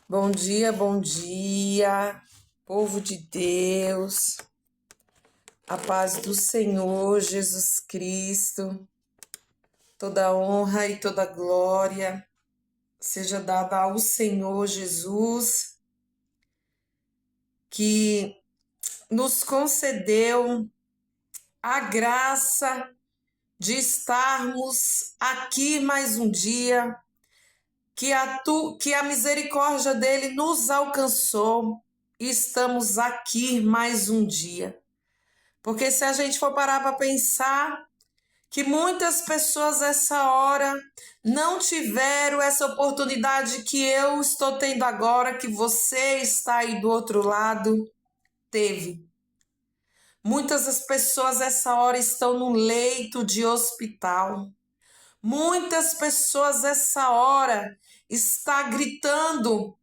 bom dia, povo de Deus, a paz do Senhor Jesus Cristo, toda honra e toda glória seja dada ao Senhor Jesus, que nos concedeu a graça de estarmos aqui mais um dia, que a misericórdia dele nos alcançou e estamos aqui mais um dia. Porque se a gente for parar para pensar que muitas pessoas essa hora não tiveram essa oportunidade que eu estou tendo agora, que você está aí do outro lado, teve. Muitas das pessoas essa hora estão num leito de hospital. Muitas pessoas essa hora estão gritando,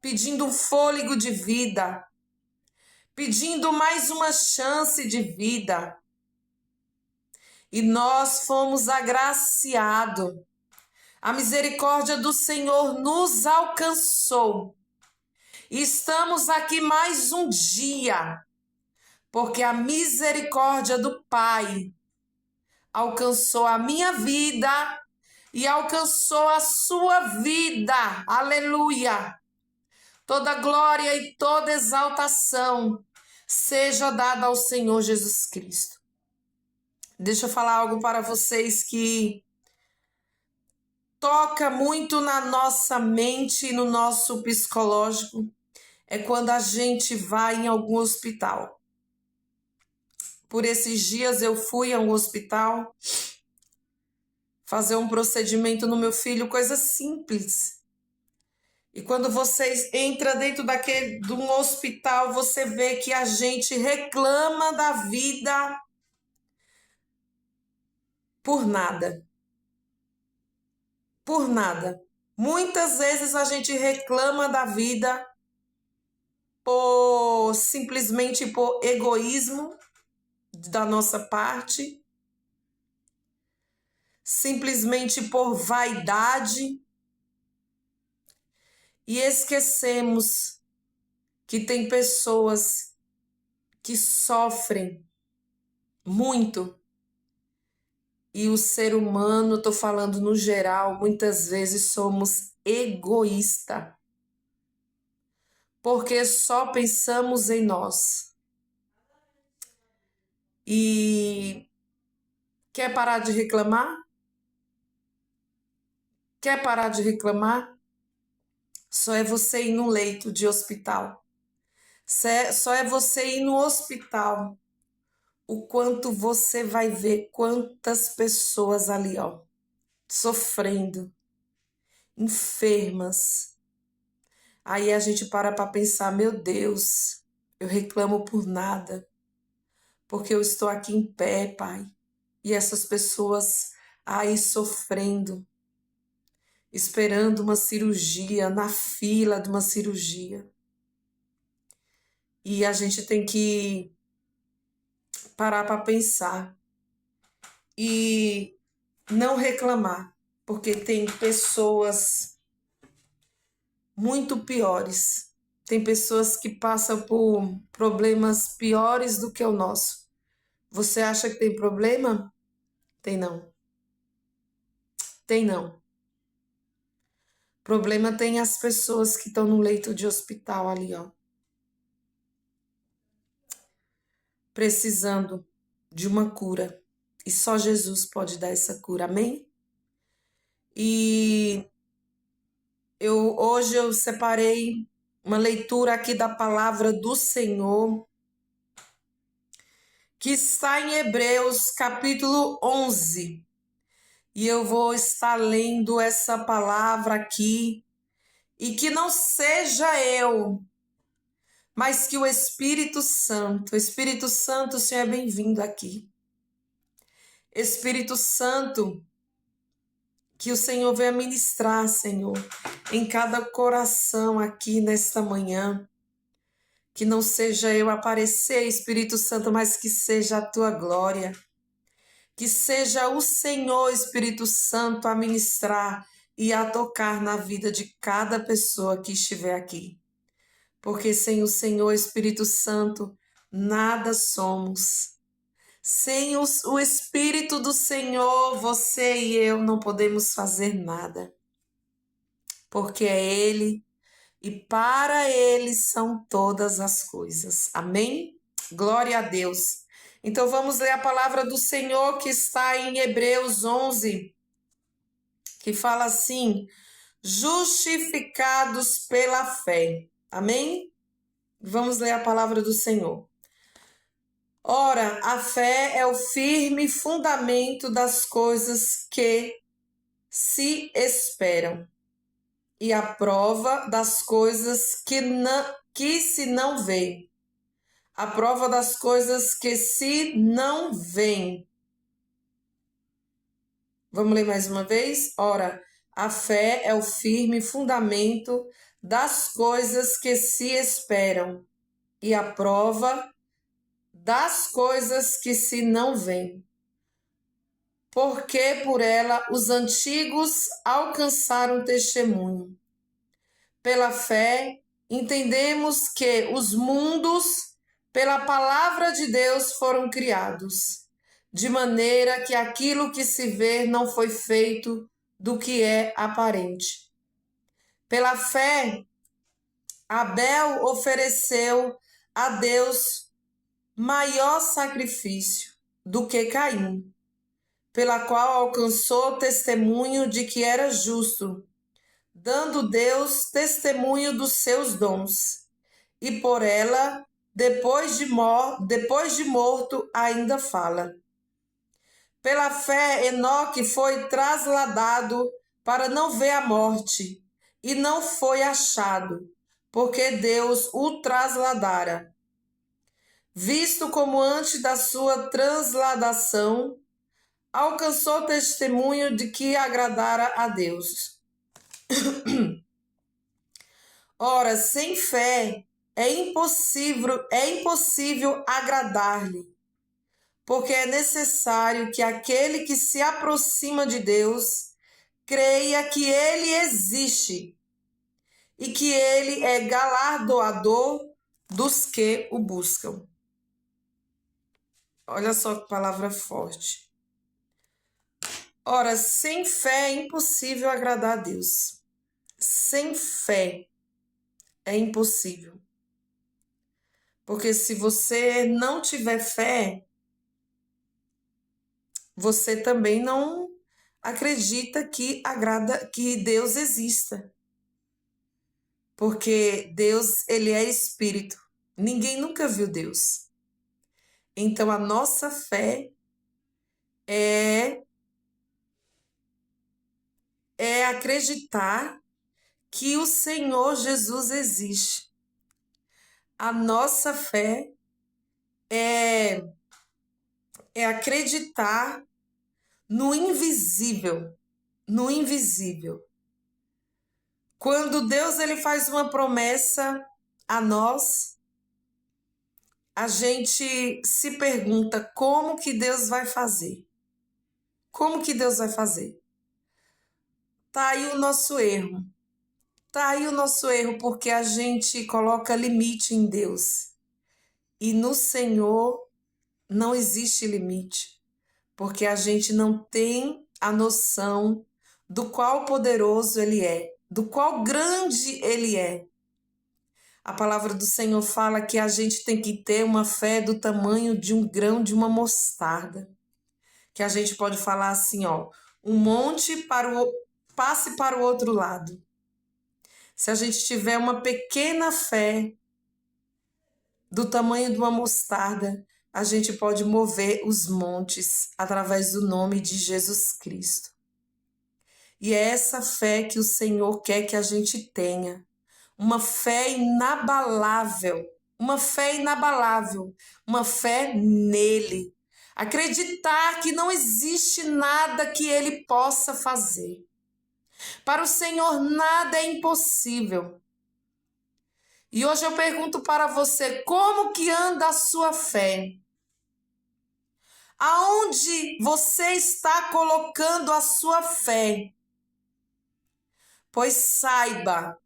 pedindo um fôlego de vida, pedindo mais uma chance de vida. E nós fomos agraciados. A misericórdia do Senhor nos alcançou. E estamos aqui mais um dia, porque a misericórdia do Pai alcançou a minha vida e alcançou a sua vida. Aleluia! Toda glória e toda exaltação seja dada ao Senhor Jesus Cristo. Deixa eu falar algo para vocês que toca muito na nossa mente e no nosso psicológico. É quando a gente vai em algum hospital. Por esses dias eu fui a um hospital fazer um procedimento no meu filho, coisa simples. E quando você entra dentro de um hospital, você vê que a gente reclama da vida por nada. Por nada. Muitas vezes a gente reclama da vida simplesmente por egoísmo da nossa parte, simplesmente por vaidade, e esquecemos que tem pessoas que sofrem muito. E o ser humano, estou falando no geral, muitas vezes somos egoístas. Porque só pensamos em nós. E quer parar de reclamar? Quer parar de reclamar? Só é você ir no leito de hospital. Só é você ir no hospital. O quanto você vai ver quantas pessoas ali, ó, sofrendo, enfermas. Aí a gente para pensar, meu Deus, eu reclamo por nada, porque eu estou aqui em pé, Pai. E essas pessoas aí sofrendo, esperando uma cirurgia, na fila de uma cirurgia. E a gente tem que parar para pensar e não reclamar, porque tem pessoas muito piores. Tem pessoas que passam por problemas piores do que o nosso. Você acha que tem problema? Tem não. Tem não. Problema tem as pessoas que estão no leito de hospital ali, ó. Precisando de uma cura. E só Jesus pode dar essa cura, amém? E hoje eu separei uma leitura aqui da palavra do Senhor, que está em Hebreus capítulo 11. E eu vou estar lendo essa palavra aqui, e que não seja eu, mas que o Espírito Santo, o Senhor é bem-vindo aqui. Espírito Santo, que o Senhor venha ministrar, Senhor, em cada coração aqui nesta manhã. Que não seja eu aparecer, Espírito Santo, mas que seja a tua glória. Que seja o Senhor, Espírito Santo, a ministrar e a tocar na vida de cada pessoa que estiver aqui. Porque sem o Senhor Espírito Santo, nada somos. Sem o Espírito do Senhor, você e eu não podemos fazer nada. Porque é Ele e para Ele são todas as coisas. Amém? Glória a Deus. Então vamos ler a palavra do Senhor que está em Hebreus 11, que fala assim: justificados pela fé. Amém? Vamos ler a palavra do Senhor. Ora, a fé é o firme fundamento das coisas que se esperam e a prova das coisas que se não vê. A prova das coisas que se não vêem. Vamos ler mais uma vez? Ora, a fé é o firme fundamento das coisas que se esperam e a prova das coisas que se não vêem. Porque por ela os antigos alcançaram testemunho. Pela fé, entendemos que os mundos, pela palavra de Deus, foram criados, de maneira que aquilo que se vê não foi feito do que é aparente. Pela fé, Abel ofereceu a Deus maior sacrifício do que Caim, pela qual alcançou testemunho de que era justo, dando Deus testemunho dos seus dons, e por ela, depois de morto, ainda fala. Pela fé, Enoque foi trasladado para não ver a morte, e não foi achado, porque Deus o trasladara. Visto como antes da sua transladação, alcançou testemunho de que agradara a Deus. Ora, sem fé é impossível agradar-lhe, porque é necessário que aquele que se aproxima de Deus creia que ele existe e que ele é galardoador dos que o buscam. Olha só que palavra forte. Ora, sem fé é impossível agradar a Deus. Sem fé é impossível. Porque se você não tiver fé, você também não acredita que Deus exista. Porque Deus, ele é espírito. Ninguém nunca viu Deus. Então a nossa fé é acreditar que o Senhor Jesus existe. A nossa fé é acreditar no invisível, no invisível. Quando Deus ele faz uma promessa a nós, a gente se pergunta como que Deus vai fazer. Como que Deus vai fazer? Tá aí o nosso erro. Tá aí o nosso erro porque a gente coloca limite em Deus. E no Senhor não existe limite, porque a gente não tem a noção do qual poderoso Ele é, do qual grande Ele é. A palavra do Senhor fala que a gente tem que ter uma fé do tamanho de um grão de uma mostarda. Que a gente pode falar assim, ó, um monte passe para o outro lado. Se a gente tiver uma pequena fé do tamanho de uma mostarda, a gente pode mover os montes através do nome de Jesus Cristo. E é essa fé que o Senhor quer que a gente tenha. Uma fé inabalável, uma fé nele. Acreditar que não existe nada que ele possa fazer. Para o Senhor nada é impossível. E hoje eu pergunto para você, como que anda a sua fé? Aonde você está colocando a sua fé? Pois saiba,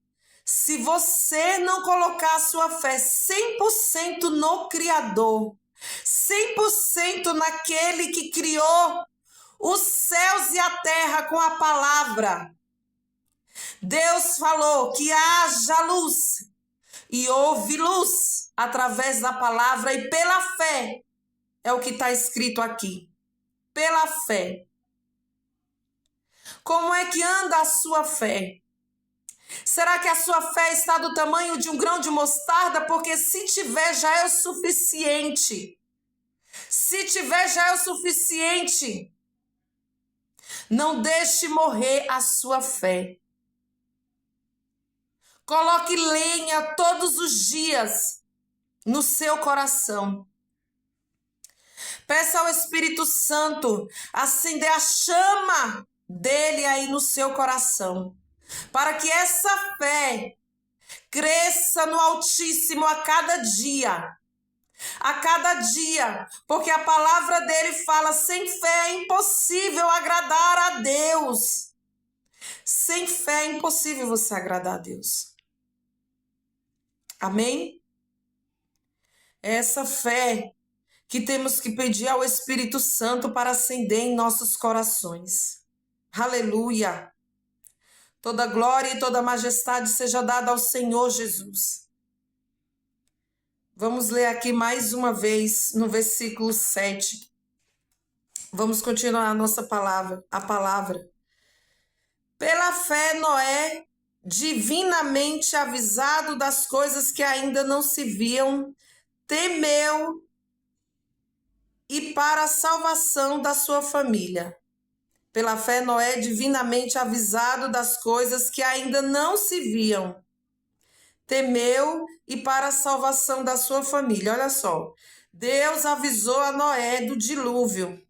se você não colocar a sua fé 100% no Criador, 100% naquele que criou os céus e a terra com a palavra, Deus falou que haja luz e houve luz através da palavra e pela fé. É o que está escrito aqui. Pela fé. Como é que anda a sua fé? Será que a sua fé está do tamanho de um grão de mostarda? Porque se tiver, já é o suficiente. Se tiver, já é o suficiente. Não deixe morrer a sua fé. Coloque lenha todos os dias no seu coração. Peça ao Espírito Santo acender a chama dele aí no seu coração, para que essa fé cresça no Altíssimo a cada dia, porque a palavra dele fala: sem fé é impossível agradar a Deus. Sem fé é impossível você agradar a Deus. Amém? É essa fé que temos que pedir ao Espírito Santo para acender em nossos corações. Aleluia! Toda glória e toda majestade seja dada ao Senhor Jesus. Vamos ler aqui mais uma vez no versículo 7. Vamos continuar a nossa palavra, a palavra. Pela fé, Noé, divinamente avisado das coisas que ainda não se viam, temeu e para a salvação da sua família. Pela fé, Noé, divinamente avisado das coisas que ainda não se viam, temeu e para a salvação da sua família. Olha só, Deus avisou a Noé do dilúvio.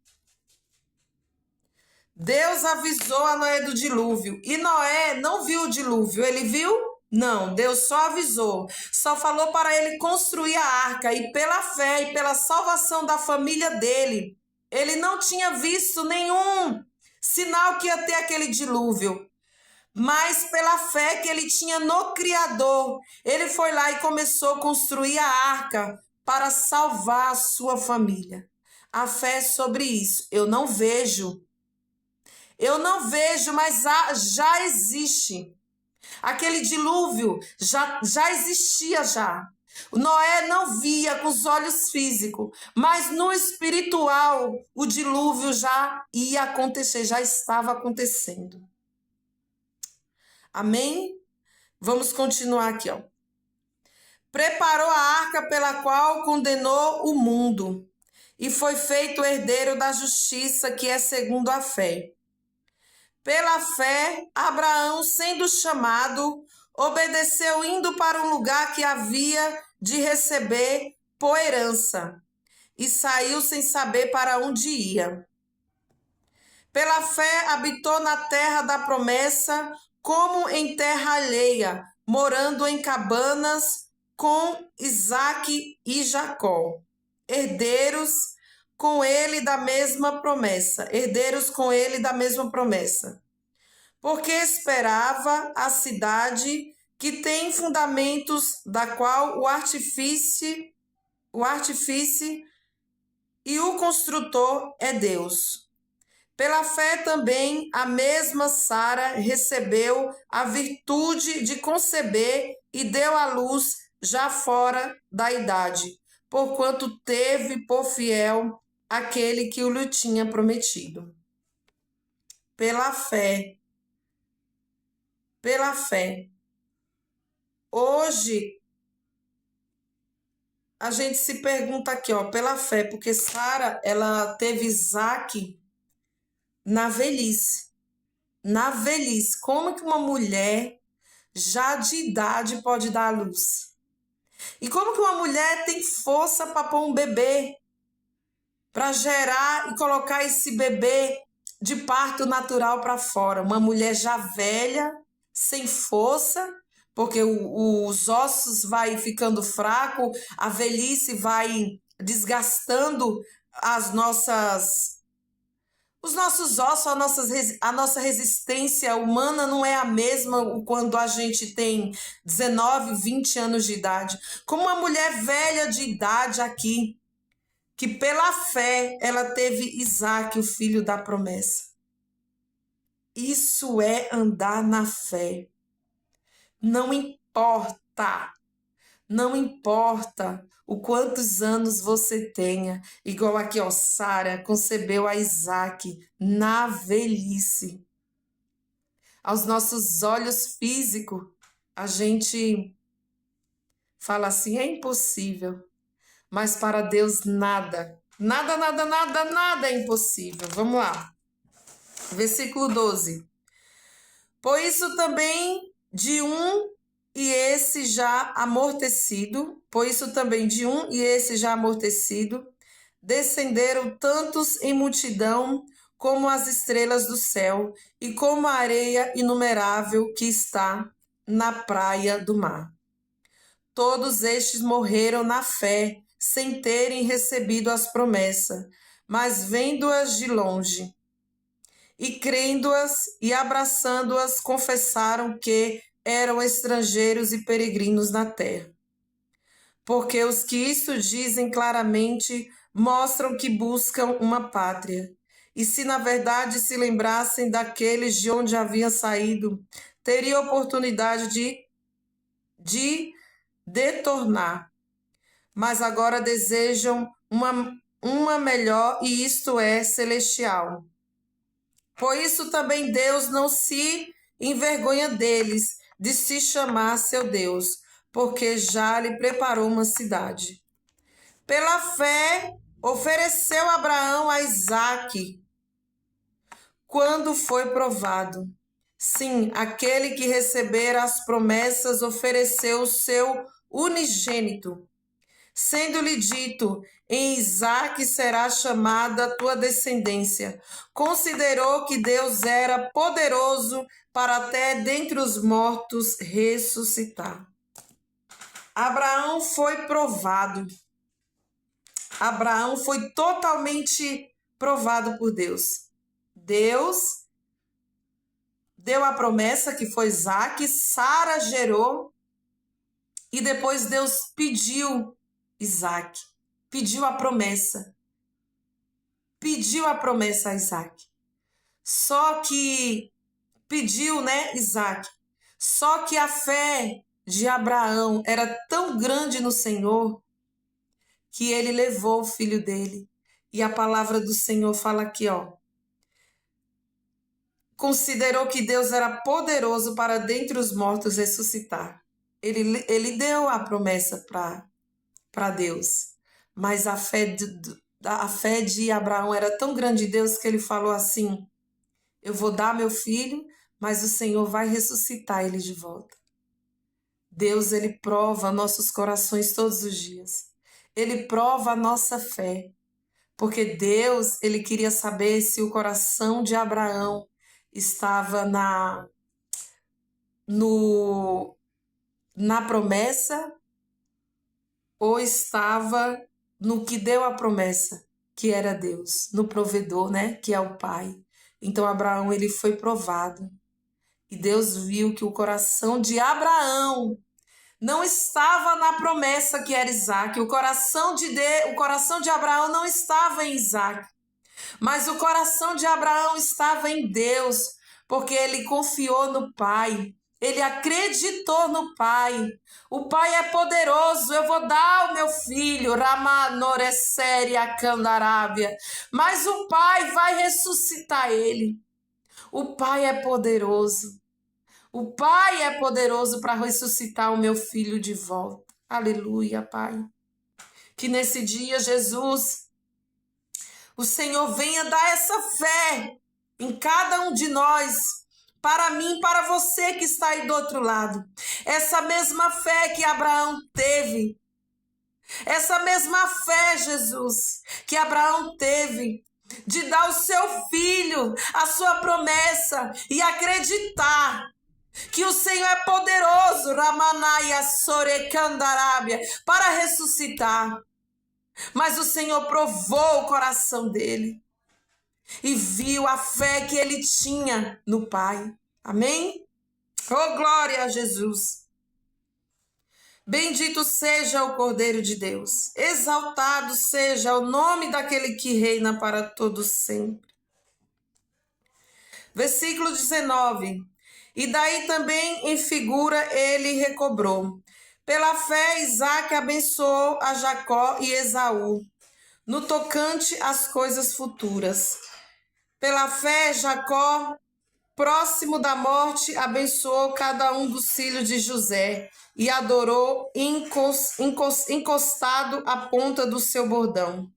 Deus avisou a Noé do dilúvio. E Noé não viu o dilúvio, ele viu? Não, Deus só avisou. Só falou para ele construir a arca. E pela fé e pela salvação da família dele, ele não tinha visto nenhum sinal que ia ter aquele dilúvio. Mas pela fé que ele tinha no Criador, ele foi lá e começou a construir a arca para salvar a sua família. A fé é sobre isso. Eu não vejo, mas já existe. Aquele dilúvio já existia já. Noé não via com os olhos físicos, mas no espiritual o dilúvio já ia acontecer, já estava acontecendo. Amém? Vamos continuar aqui, ó. Preparou a arca pela qual condenou o mundo e foi feito herdeiro da justiça, que é segundo a fé. Pela fé, Abraão, sendo chamado, obedeceu indo para um lugar que havia de receber por herança e saiu sem saber para onde ia. Pela fé, habitou na terra da promessa, como em terra alheia, morando em cabanas com Isaque e Jacó, herdeiros com ele da mesma promessa, porque esperava a cidade que tem fundamentos, da qual o artífice e o construtor é Deus. Pela fé também a mesma Sara recebeu a virtude de conceber e deu à luz já fora da idade, porquanto teve por fiel aquele que o lhe tinha prometido. Pela fé. Hoje, a gente se pergunta aqui, ó, pela fé, porque Sara, ela teve Isaque na velhice. Como que uma mulher já de idade pode dar à luz? E como que uma mulher tem força para pôr um bebê, para gerar e colocar esse bebê de parto natural para fora? Uma mulher já velha, sem força, porque os ossos vai ficando fraco, a velhice vai desgastando Os nossos ossos, a nossa resistência humana não é a mesma quando a gente tem 19, 20 anos de idade. Como uma mulher velha de idade aqui, que pela fé ela teve Isaque, o filho da promessa. Isso é andar na fé. Não importa. Não importa o quantos anos você tenha, igual aqui, ó, Sara concebeu a Isaque na velhice. Aos nossos olhos físicos, a gente fala assim, é impossível. Mas para Deus nada, nada, nada, nada, nada é impossível. Vamos lá. Versículo 12. Por isso também de um e esse já amortecido, descenderam tantos em multidão como as estrelas do céu e como a areia inumerável que está na praia do mar. Todos estes morreram na fé, sem terem recebido as promessas, mas vendo-as de longe, e crendo-as e abraçando-as, confessaram que eram estrangeiros e peregrinos na terra. Porque os que isto dizem claramente mostram que buscam uma pátria. E se na verdade se lembrassem daqueles de onde haviam saído, teriam oportunidade de retornar. Mas agora desejam uma melhor, e isto é celestial. Por isso também Deus não se envergonha deles, de se chamar seu Deus, porque já lhe preparou uma cidade. Pela fé, ofereceu Abraão a Isaque, quando foi provado. Sim, aquele que recebera as promessas ofereceu o seu unigênito, sendo-lhe dito, em Isaque será chamada a tua descendência. Considerou que Deus era poderoso para até dentre os mortos ressuscitar. Abraão foi provado. Abraão foi totalmente provado por Deus. Deus deu a promessa que foi Isaque, Sara gerou e depois Deus pediu Isaque, pediu a promessa a Isaque. Só que pediu, né, Isaque. Só que a fé de Abraão era tão grande no Senhor que ele levou o filho dele. E a palavra do Senhor fala aqui, ó. Considerou que Deus era poderoso para dentre os mortos ressuscitar. Ele deu a promessa para Deus. Mas a fé de Abraão era tão grande em Deus que ele falou assim, eu vou dar meu filho, mas o Senhor vai ressuscitar ele de volta. Deus, ele prova nossos corações todos os dias. Ele prova a nossa fé. Porque Deus, ele queria saber se o coração de Abraão estava na promessa ou estava no que deu a promessa, que era Deus, no provedor, né, que é o Pai. Então Abraão, ele foi provado. E Deus viu que o coração de Abraão não estava na promessa que era Isaque. O coração de Abraão não estava em Isaque. Mas o coração de Abraão estava em Deus, porque ele confiou no Pai. Ele acreditou no Pai. O Pai é poderoso. Eu vou dar o meu filho, Ramanoresseria Candarábia. Mas o Pai vai ressuscitar ele. O Pai é poderoso. O Pai é poderoso para ressuscitar o meu filho de volta. Aleluia, Pai. Que nesse dia, Jesus, o Senhor venha dar essa fé em cada um de nós, para mim, para você que está aí do outro lado. Essa mesma fé que Abraão teve. Essa mesma fé, Jesus, que Abraão teve, de dar o seu filho, a sua promessa, e acreditar que o Senhor é poderoso, Ramanaya Sorekandarábia, para ressuscitar. Mas o Senhor provou o coração dele. e viu a fé que ele tinha no Pai. Amém? Oh, glória a Jesus! Bendito seja o Cordeiro de Deus, exaltado seja o nome daquele que reina para todos sempre. Versículo 19. E daí também em figura ele recobrou. Pela fé, Isaque abençoou a Jacó e Esaú, no tocante às coisas futuras. Pela fé, Jacó, próximo da morte, abençoou cada um dos filhos de José e adorou encostado à ponta do seu bordão.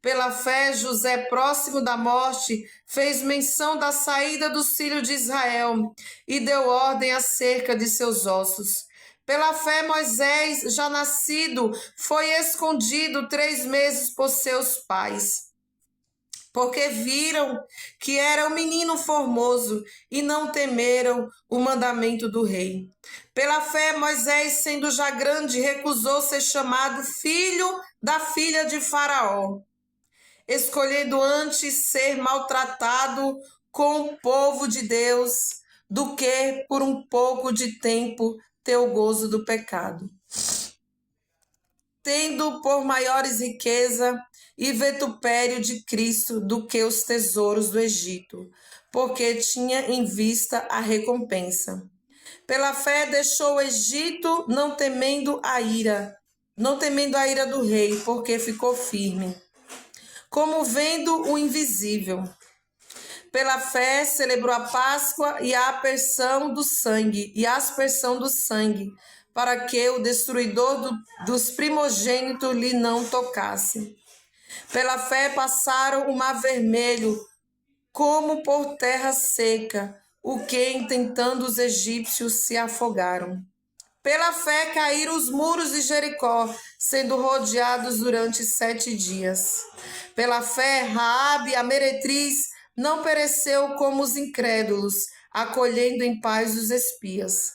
Pela fé, José, próximo da morte, fez menção da saída dos filhos de Israel e deu ordem acerca de seus ossos. Pela fé, Moisés, já nascido, foi escondido 3 meses por seus pais, porque viram que era um menino formoso e não temeram o mandamento do rei. Pela fé, Moisés, sendo já grande, recusou ser chamado filho da filha de Faraó, escolhendo antes ser maltratado com o povo de Deus do que por um pouco de tempo ter o gozo do pecado, tendo por maiores riqueza e vitupério de Cristo do que os tesouros do Egito, porque tinha em vista a recompensa. Pela fé deixou o Egito, não temendo a ira do rei, porque ficou firme, como vendo o invisível. Pela fé celebrou a Páscoa e a aspersão do sangue, para que o destruidor dos primogênitos lhe não tocasse. Pela fé passaram o mar vermelho como por terra seca, o que, intentando os egípcios, se afogaram. Pela fé caíram os muros de Jericó, sendo rodeados durante 7 dias. Pela fé, Raabe, a meretriz, não pereceu como os incrédulos, acolhendo em paz os espias.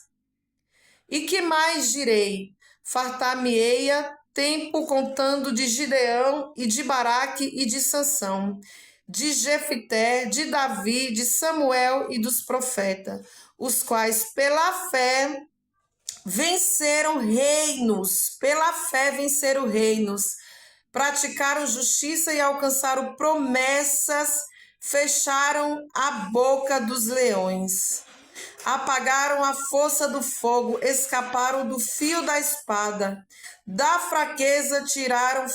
E que mais direi? Fartar-me-eia tempo contando de Gideão e de Baraque e de Sansão, de Jefité, de Davi, de Samuel e dos profetas, os quais pela fé venceram reinos, praticaram justiça e alcançaram promessas, fecharam a boca dos leões, apagaram a força do fogo, escaparam do fio da espada, da fraqueza tiraram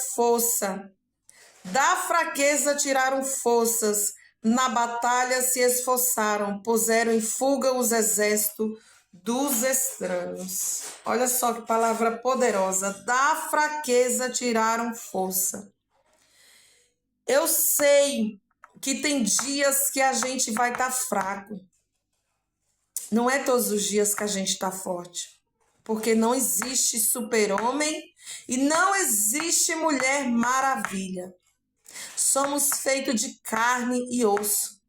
forças, na batalha se esforçaram, puseram em fuga os exércitos dos estranhos. Olha só que palavra poderosa. Da fraqueza tiraram força. Eu sei que tem dias que a gente vai estar fraco. Não é todos os dias que a gente está forte. Porque não existe super-homem e não existe mulher maravilha. Somos feitos de carne e osso.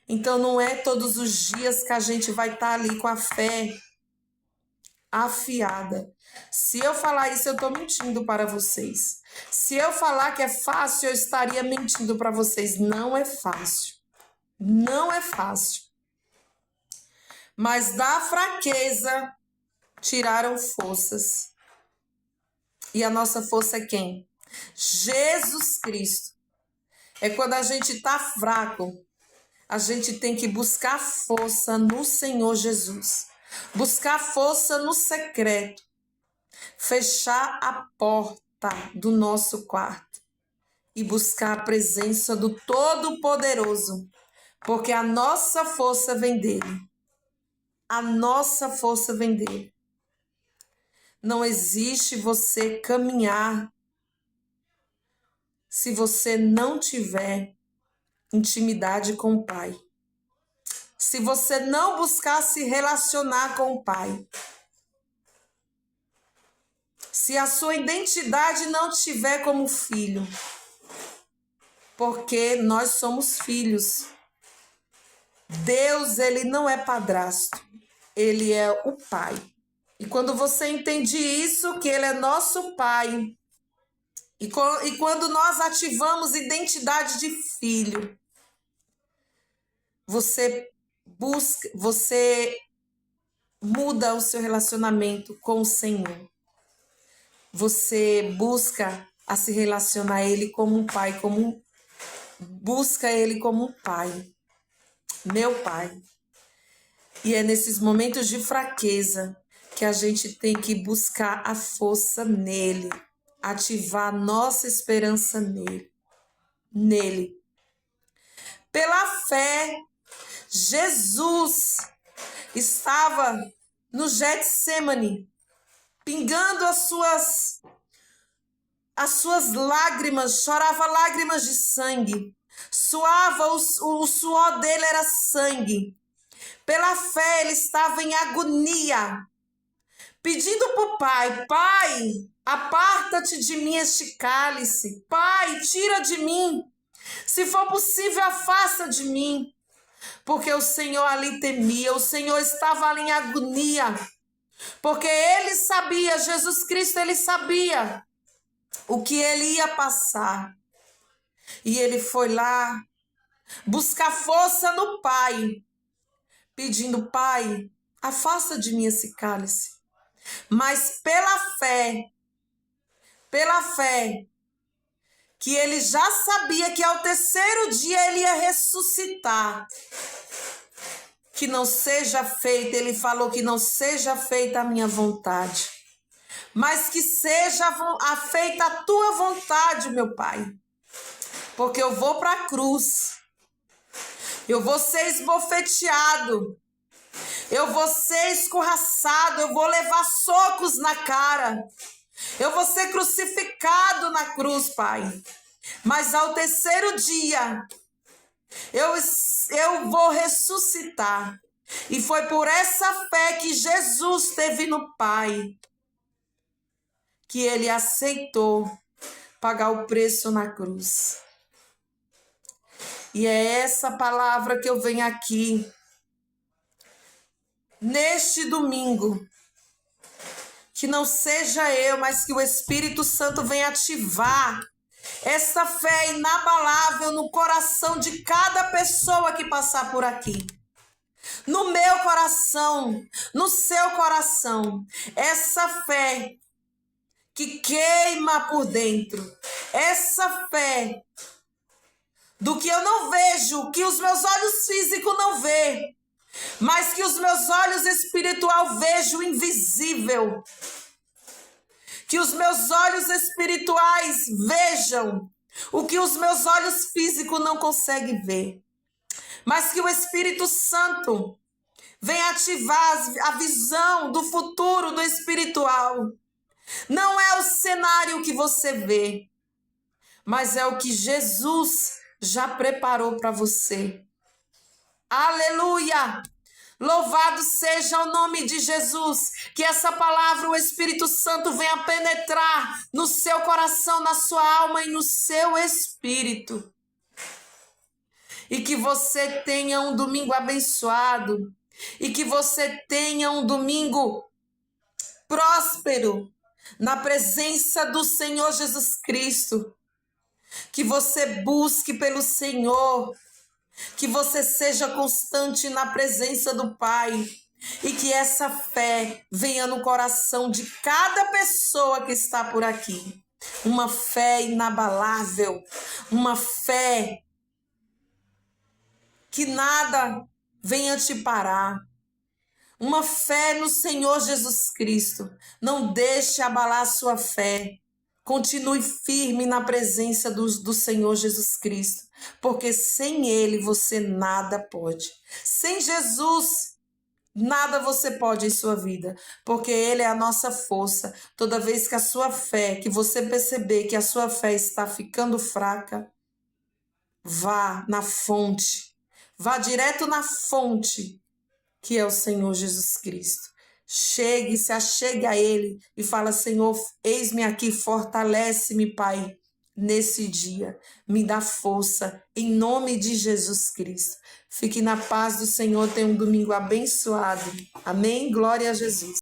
Então, não é todos os dias que a gente vai estar ali com a fé afiada. Se eu falar isso, eu estou mentindo para vocês. Se eu falar que é fácil, eu estaria mentindo para vocês. Não é fácil. Não é fácil. Mas da fraqueza tiraram forças. E a nossa força é quem? Jesus Cristo. É quando a gente está fraco, a gente tem que buscar força no Senhor Jesus. Buscar força no secreto. Fechar a porta do nosso quarto e buscar a presença do Todo-Poderoso, porque a nossa força vem dele. Não existe você caminhar se você não tiver intimidade com o Pai. Se você não buscar se relacionar com o Pai. Se a sua identidade não tiver como filho. Porque nós somos filhos. Deus, ele não é padrasto. Ele é o Pai. E quando você entende isso, que ele é nosso Pai, E quando nós ativamos identidade de filho, você muda o seu relacionamento com o Senhor. Você busca a se relacionar a Ele como um pai, busca Ele como um pai, meu pai. E é nesses momentos de fraqueza que a gente tem que buscar a força nele, ativar a nossa esperança nele. Pela fé, Jesus estava no Getsêmani, pingando as suas lágrimas, chorava lágrimas de sangue, suava, o suor dele era sangue. Pela fé ele estava em agonia, pedindo para o Pai: Pai, aparta-te de mim este cálice. Pai, tira de mim. Se for possível, afasta de mim. Porque o Senhor ali temia, o Senhor estava ali em agonia. Porque ele sabia, Jesus Cristo, ele sabia o que ele ia passar. E ele foi lá buscar força no Pai, pedindo: Pai, afasta de mim esse cálice. Mas pela fé, que ele já sabia que ao terceiro dia ele ia ressuscitar, que não seja feita, ele falou que não seja feita a minha vontade, mas que seja feita a tua vontade, meu Pai. Porque eu vou para a cruz, eu vou ser esbofeteado, eu vou ser escorraçado, eu vou levar socos na cara, eu vou ser crucificado na cruz, Pai. Mas ao terceiro dia, eu vou ressuscitar. E foi por essa fé que Jesus teve no Pai, que ele aceitou pagar o preço na cruz. E é essa palavra que eu venho aqui, neste domingo, que não seja eu, mas que o Espírito Santo venha ativar essa fé inabalável no coração de cada pessoa que passar por aqui. No meu coração, no seu coração, essa fé que queima por dentro, essa fé do que eu não vejo, que os meus olhos físicos não vê, mas que os meus olhos espirituais vejam o invisível. Que os meus olhos espirituais vejam o que os meus olhos físicos não conseguem ver. Mas que o Espírito Santo venha ativar a visão do futuro, do espiritual. Não é o cenário que você vê, mas é o que Jesus já preparou para você. Aleluia! Louvado seja o nome de Jesus, que essa palavra, o Espírito Santo, venha penetrar no seu coração, na sua alma e no seu espírito. E que você tenha um domingo abençoado, e que você tenha um domingo próspero, na presença do Senhor Jesus Cristo. Que você busque pelo Senhor, que você seja constante na presença do Pai e que essa fé venha no coração de cada pessoa que está por aqui. Uma fé inabalável, uma fé que nada venha te parar. Uma fé no Senhor Jesus Cristo. Não deixe abalar a sua fé. Continue firme na presença do Senhor Jesus Cristo, porque sem Ele você nada pode. Sem Jesus, nada você pode em sua vida, porque Ele é a nossa força. Toda vez que a sua fé, que você perceber que a sua fé está ficando fraca, vá na fonte, vá direto na fonte, que é o Senhor Jesus Cristo. Chegue, se achegue a Ele e fala: Senhor, eis-me aqui, fortalece-me, Pai, nesse dia. Me dá força, em nome de Jesus Cristo. Fique na paz do Senhor, tenha um domingo abençoado. Amém? Glória a Jesus.